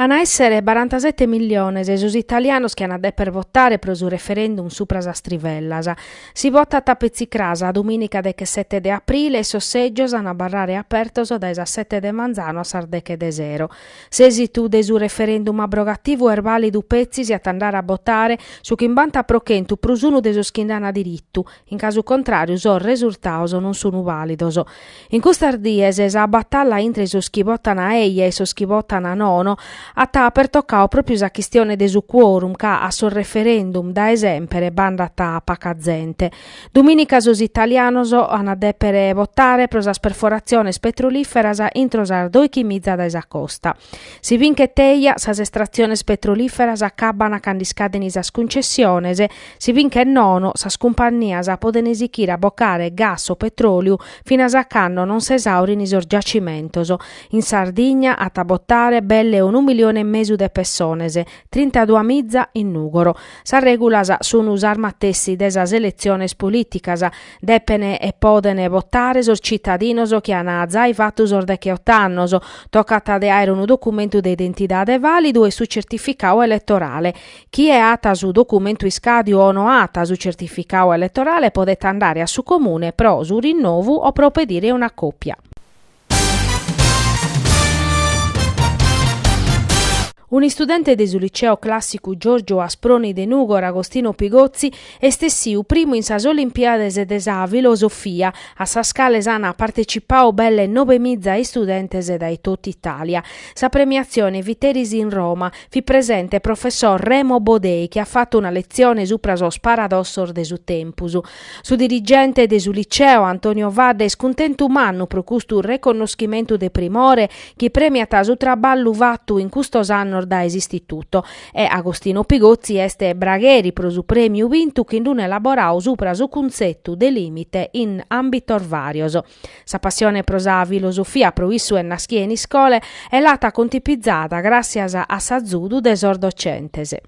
Hanno essere 47 milioni di italiani che hanno per votare per il referendum su Prasastrivellas. Si vota a Pezzicrasa domenica 7 di aprile e sosseggios hanno barrare apertos dai 7 di Manzano a Sardeche de Zero. Se esitu del referendum abrogativo è valido pezzi si andare a votare su chi banta prochentu prusunu de schindana diritto, in caso contrario so risultaos non sono validos. In custardiese a battaglia intra i chi votano a eia e chi votano a nono a per toccao proprio la questione de su quorum ca a sul referendum da esempere banda ta pacazente. Dominica sos italianos hanno depere votare pro sas perforazione petroliferas introsar 2 chimizza da esa costa. Si vinche teia sas estrazione petroliferas accabbana candiscadeni sas concessiones, si vinche nono sas compagnias poden esichire a boccare gas o petrolio fino a canno non si esaurin isor giacimentos. In Sardegna a tabottare belle 1,5 milioni de persone, 32 mizza in Nugoro. Sa regulas sono usar mattessi desas eleziones politicas, depene e podene votare sor cittadinos che hanno già fatto sor de che 8 annos, toccata de aere un documento de identidade valido e su certificao elettorale. Chi è ata su documento iscadio o no ata su certificao elettorale potete andare a su comune pro su rinnovu o pro pedire una coppia. Un studente del liceo classico Giorgio Asproni de Nugor Agostino Pigozzi è stessiu primo in sas Olimpiades de sa filosofia. A sa scala sana partecipau belle 9.000 studentes da tutta Italia. Sa premiazione viteris in Roma fi presente professor Remo Bodei che ha fatto una lezione su prasos paradossor de su tempus. Su dirigente de su liceo Antonio Vadde scontentu mannu pro custu riconoscimento de primore che premiata su traballu vattu in custos anno da esistituto e Agostino Pigozzi este bragheri pro su premiu vintu che non elaborau supra su concettu de limite in ambitor varios. Sa passione pro sa filosofia pro issu e naschie in scole è lata contipizzata grazie a sa zudu de sor docentese.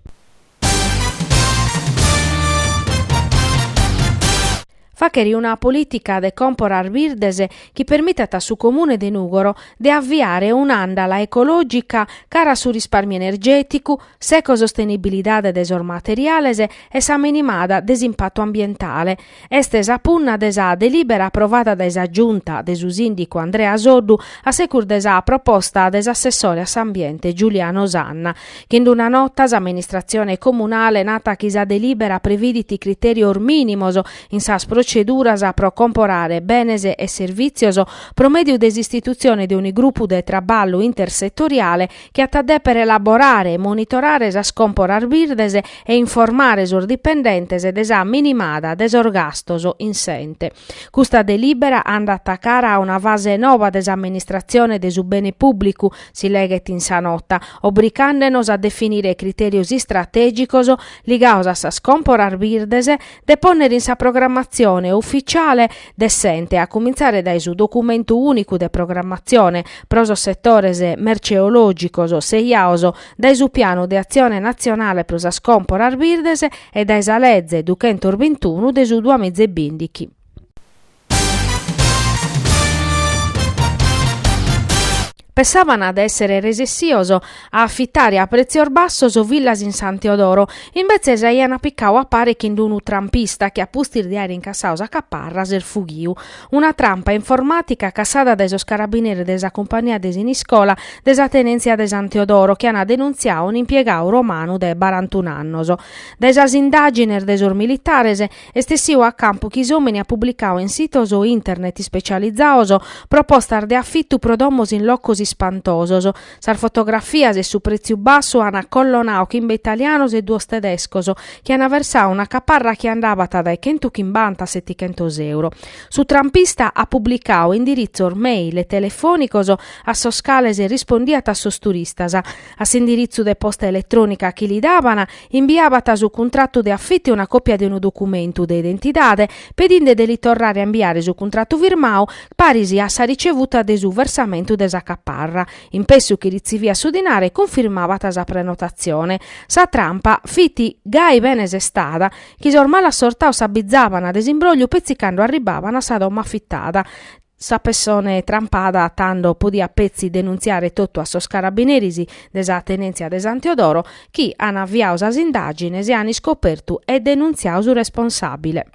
Faceri una politica de comporar virdese che permette a su comune de Nugoro di avviare un'andala ecologica cara su risparmio energetico, secosostenibilità de desor materiales e sa minimada desimpatto ambientale. Este sa punna de sa delibera approvata da esa giunta de su sindico Andrea Soddu a secur de sa proposta des assessore a s'ambiente Giuliano Sanna, che in una nota s'amministrazione comunale nata chi sa delibera previditi criterior minimos in sas proceduras pro comporare benes e servizios pro medio desistituzione di un gruppo de traballo intersettoriale che attadè per elaborare e monitorare sa scomporar virdes e informare sur dipendentes de sa minimada desor gastos insente. Custa delibera andata cara a una fase nova de sa amministrazione de su bene pubblico, si leghet in sa nota, obricandenos a definire criterios strategicos ligaos a sa scomporar virdes, de ponere in sa programmazione ufficiale decente a cominciare dai su documento unico de programmazione proso settores merceologicos seiaoso dai su piano de azione nazionale prosa scomporar virdes e dai sa legge 221 de su 2015. Pensavano ad essere resessioso a affittare a prezzo basso villas in San Teodoro, invece Zaiana piccao appare che in un trampista che a pustir di aria incassaus a caparra ser fughiu. Una trampa informatica cassata dai carabinieri desa compagnia desiniscola desa tenenzia de San Teodoro che hanno denunziato un impiegao romano de 41 annos. Desas indaginer desor militares estessiu a campo chi someni ha pubblicato in sitos o internet specializzados proposta de affittu prodomos in locos spantosos. Sar fotografias e su prezzo basso hanno collonao chimbe italianos e duos tedescos che hanno versato una caparra che andava dai 150 a 700 euro. Su trampista ha pubblicato indirizzo mail e telefonicos a soscales e rispondiata a sos turistas. A s'indirizzo de posta elettronica che li davano inviavata su contratto de affitti una copia di un documento de identidade pedinde de li tornare a inviare su contratto firmao parisi a sa ricevuta de su versamento de sa caparra. In pesso che ricevia su dinare confermava tasa prenotazione. Sa trampa fiti gai bene sestada che ormai la sortao s'abbizzavano ad esimbroglio pezzicando arribavano a sa doma affittata. Sa persone trampada tando podia pezzi denunziare tutto a sos carabinerisi desa tenenzia de San Teodoro, chi hanno avviato as indagini e hanno scoperto e denunziato su responsabile.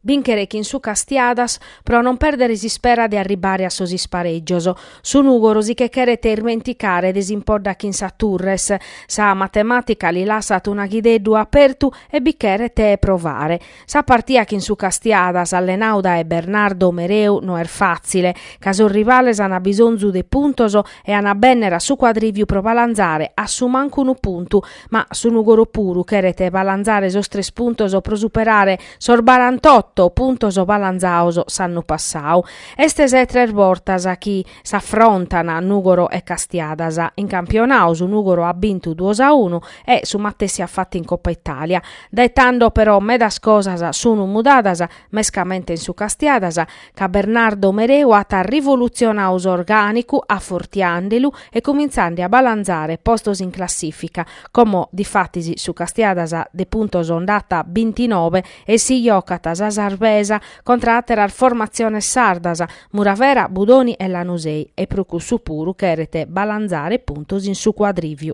Binchere che in su castiadas, pro non perdere si spera di arrivare a sosi spareggioso. Su nugorosi che cherete irmenticare desimporda chi in saturres, sa matematica li lasat una ghideddu apertu e biccherete provare. Sa partia che in su castiadas allenauda e Bernardo Mereu no er facile, caso rivales ana bisonzu de puntoso e ana bennera su quadriviu pro balanzare a su mancu unu puntu, ma su nugoro puru cherete balanzare sos 3 puntoso pro superare sor 48 puntos balanzaoso s'hanno passau. Este se 3 voltas a chi s'affrontano Nugoro e Castiadas. In campionau su Nugoro ha vinto 2-1 e su Matte si ha fatto in Coppa Italia. Dettando però medas cosas sono mudadas mescamente in su Castiadas, ca Bernardo Mereu ha rivoluzionau organicu affortiandelu e cominciando a balanzare postos in classifica, come difattisi su Castiadas de puntos ondata 29 e si giocatas a Sarvesa contra atterar formazione sardas, Muravera, Budoni e Lanusei e procu su puru cherete balanzare puntos in su quadriviu.